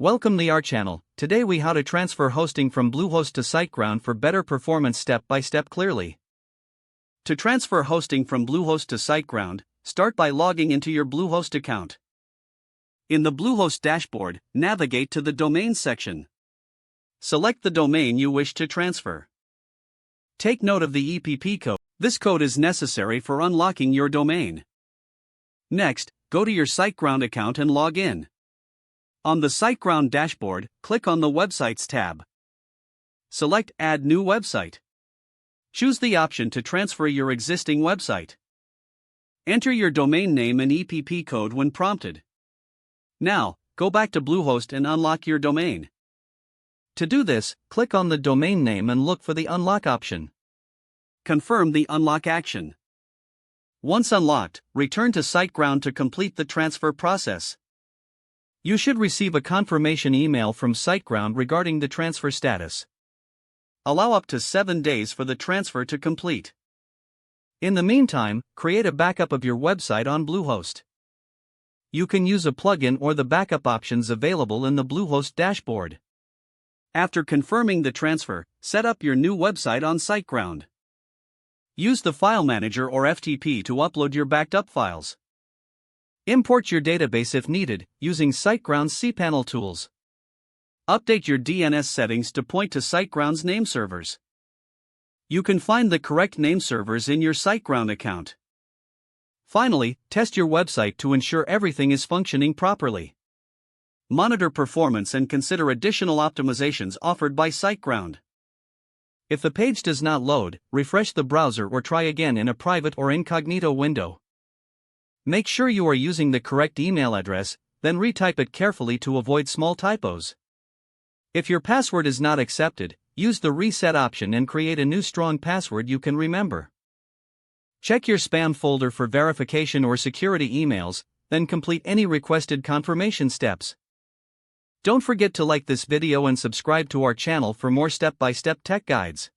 Welcome to our channel. Today we how to transfer hosting from Bluehost to SiteGround for better performance step by step clearly. To transfer hosting from Bluehost to SiteGround, start by logging into your Bluehost account. In the Bluehost dashboard, navigate to the Domains section. Select the domain you wish to transfer. Take note of the EPP code. This code is necessary for unlocking your domain. Next, go to your SiteGround account and log in. On the SiteGround dashboard, click on the Websites tab. Select Add New Website. Choose the option to transfer your existing website. Enter your domain name and EPP code when prompted. Now, go back to Bluehost and unlock your domain. To do this, click on the domain name and look for the Unlock option. Confirm the unlock action. Once unlocked, return to SiteGround to complete the transfer process. You should receive a confirmation email from SiteGround regarding the transfer status. Allow up to 7 days for the transfer to complete. In the meantime, create a backup of your website on Bluehost. You can use a plugin or the backup options available in the Bluehost dashboard. After confirming the transfer, set up your new website on SiteGround. Use the File Manager or FTP to upload your backed up files. Import your database if needed, using SiteGround's cPanel tools. Update your DNS settings to point to SiteGround's name servers. You can find the correct name servers in your SiteGround account. Finally, test your website to ensure everything is functioning properly. Monitor performance and consider additional optimizations offered by SiteGround. If the page does not load, refresh the browser or try again in a private or incognito window. Make sure you are using the correct email address, then retype it carefully to avoid small typos. If your password is not accepted, use the reset option and create a new strong password you can remember. Check your spam folder for verification or security emails, then complete any requested confirmation steps. Don't forget to like this video and subscribe to our channel for more step-by-step tech guides.